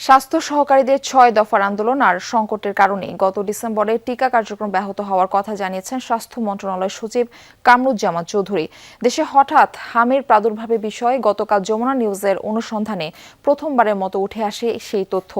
স্বাস্থ্য সহকারীদের ৬ দফার আন্দোলন আর সংকটের কারণে গত ডিসেম্বরে টিকা কার্যক্রম ব্যাহত হওয়ার কথা জানিয়েছেন স্বাস্থ্য মন্ত্রণালয়ের সচিব কামরুজ্জামান চৌধুরী। দেশে হঠাৎ হামের প্রাদুর্ভাবের বিষয়ে গতকাল যমুনা নিউজের অনুসন্ধানে প্রথমবারের মতো উঠে আসে সেই তথ্য।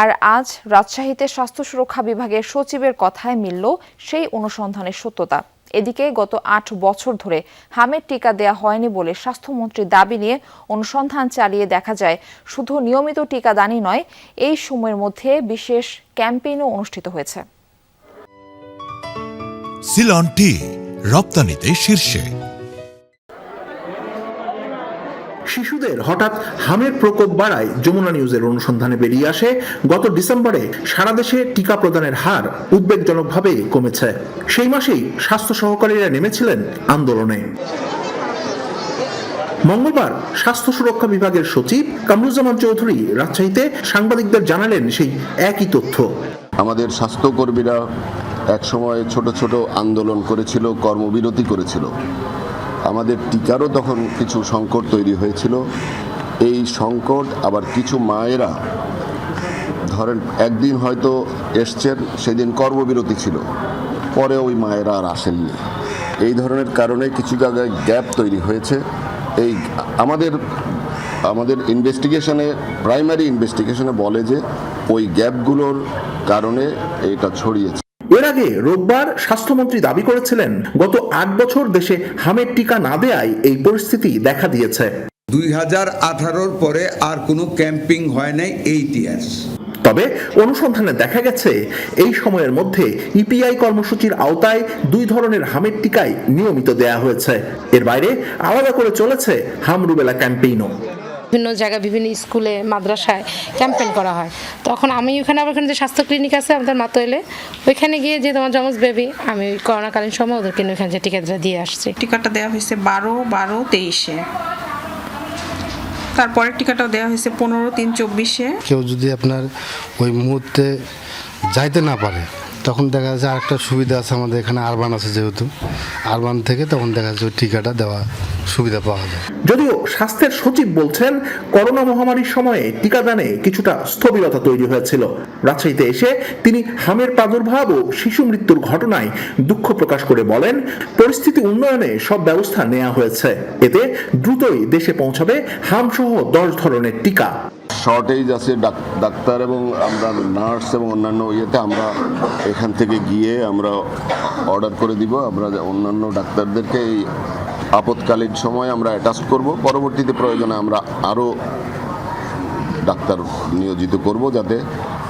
আর আজ রাজশাহীতে স্বাস্থ্য সুরক্ষা বিভাগের সচিবের কথায় মিলল সেই অনুসন্ধানের সত্যতা। এদিকে গত ৮ বছর ধরে হামের টিকা দেয়া হয়নি বলে স্বাস্থ্যমন্ত্রীর দাবি নিয়ে অনুসন্ধান চালিয়ে দেখা যায় শুধু নিয়মিত টিকাদানই নয়, এই সময়ের মধ্যে বিশেষ ক্যাম্পেইনও অনুষ্ঠিত হয়েছে। সিলন টি রপ্তানিতে শীর্ষে। শিশুদের হঠাৎ হামের প্রকোপ বাড়ায় যমুনা নিউজের অনুসন্ধানে বেরিয়ে আসে গত ডিসেম্বরে সারা দেশে টিকা প্রদানের হার উদ্বেগজনকভাবে কমেছে। সেই মাসেই স্বাস্থ্য সহকারীরা নেমেছিলেন আন্দোলনে। মঙ্গলবার স্বাস্থ্য সুরক্ষা বিভাগের সচিব কামরুজ্জামান চৌধুরী রাজশাহীতে সাংবাদিকদের জানালেন সেই একই তথ্য। আমাদের স্বাস্থ্যকর্মীরা একসময় ছোট ছোট আন্দোলন করেছিল, কর্মবিরতি করেছিল। আমাদের টিকারও তখন কিছু সংকট তৈরি হয়েছিল। এই সংকট আবার কিছু মায়েরা ধরেন একদিন হয়তো এসছেন, সেদিন কর্মবিরতি ছিল, পরে ওই মায়েরা আর আসেননি। এই ধরনের কারণে কিছু জায়গায় গ্যাপ তৈরি হয়েছে। এই আমাদের ইনভেস্টিগেশনে, প্রাইমারি ইনভেস্টিগেশনে বলে যে ওই গ্যাপগুলোর কারণে এটা ছড়িয়েছে। এর আগে রোববার স্বাস্থ্যমন্ত্রী দাবি করেছিলেন গত ৮ বছর দেশে হামের টিকা না দেয়ায় এই পরিস্থিতি দেখা দিয়েছে। 2018-র পরে আর কোনো ক্যাম্পিং হয় নাই 8 ইয়ার্স। তবে অনুসন্ধানে দেখা গেছে এই সময়ের মধ্যে ইপিআই কর্মসূচির আওতায় 2 ধরনের হামের টিকাই নিয়মিত দেয়া হয়েছে। এর বাইরে আলাদা করে চলেছে হাম রুবেলা ক্যাম্পেইনও। বিভিন্ন জায়গায়, বিভিন্ন স্কুলে, মাদ্রাসায় ক্যাম্পেইন করা হয়। তখন আমি ওখানে যে স্বাস্থ্য ক্লিনিক আছে আমাদের মাতোয়াইলে, ওইখানে গিয়ে যে তোমার যমজ বেবি, আমি ওই করোনাকালীন সময় ওদেরকে ওইখানে যে টিকাটা দিয়ে আসছি। টিকাটা দেওয়া হয়েছে 12/12/23-এ, তারপরে টিকাটাও দেওয়া হয়েছে 15/3/24-এ। কেউ যদি আপনার ওই মুহূর্তে যাইতে না পারে, তখন দেখা যাচ্ছে আরেকটা সুবিধা আছে আমাদের এখানে, আরবান আছে, যেহেতু আরবান থেকে তখন দেখা যাচ্ছে ওই টিকাটা দেওয়া সুবিধা পাওয়া যায়। যদিও স্বাস্থ্যের সচিব বলছেন করোনা মহামারীর সময়ে টিকাদানে কিছুটা স্থবিরতা তৈরি হয়েছিল। রাজশাহীতে এসে তিনি হামের প্রাদুর্ভাব ও শিশু মৃত্যুর ঘটনায় দুঃখ প্রকাশ করে বলেন, পরিস্থিতি উন্নয়নে সব ব্যবস্থা নেওয়া হয়েছে, এতে দ্রুতই দেশে পৌঁছাবে হামসহ 10 ধরনের টিকা। শর্টেজ আছে ডাক্তার এবং আমরা নার্স এবং অন্যান্য ইয়েতে আমরা এখান থেকে গিয়ে আমরা অর্ডার করে দিব। আমরা অন্যান্য ডাক্তারদেরকে এই আপৎকালীন সময় আমরা অ্যাটাচ করব। পরবর্তীতে প্রয়োজনে আমরা আরও ডাক্তার নিয়োজিত করব, যাতে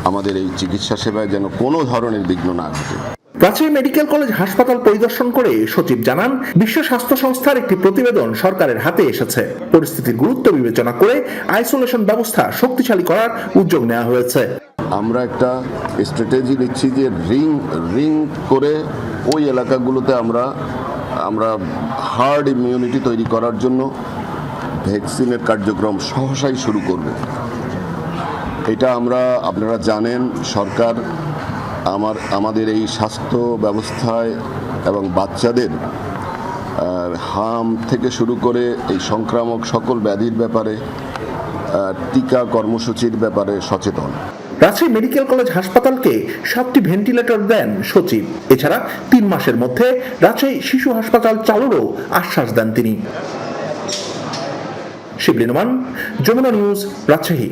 আমাদের এই চিকিৎসা সেবায় যেন কোনো ধরনের বিঘ্ন না ঘটে। রাজশাহী মেডিকেল কলেজ হাসপাতাল পরিদর্শন করে সচিব জানান, বিশ্ব স্বাস্থ্য সংস্থার একটি প্রতিবেদন সরকারের হাতে এসেছে। পরিস্থিতির গুরুত্ব বিবেচনা করে আইসোলেশন ব্যবস্থা শক্তিশালী করার উদ্যোগ নেওয়া হয়েছে। আমরা একটা স্ট্র্যাটেজি নিচ্ছি যে রিং করে ওই এলাকাগুলোতে আমরা হার্ড ইমিউনিটি তৈরি করার জন্য ভ্যাকসিনের কার্যক্রম সহসাই শুরু করব। এটা আপনারা জানেন, সরকার আমাদের এই স্বাস্থ্য ব্যবস্থায় এবং বাচ্চাদের হাম থেকে শুরু করে এই সংক্রামক সকল ব্যাধির ব্যাপারে টিকা কর্মসূচির ব্যাপারে সচেতন। রাজশাহী মেডিকেল কলেজ হাসপাতালকে 7টি ভেন্টিলেটর দেন সচিব। এছাড়া 3 মাসের মধ্যে রাজশাহী শিশু হাসপাতাল চালুরও আশ্বাস দেন তিনি। শিবলি নোমান, যমুনা নিউজ, রাজশাহী।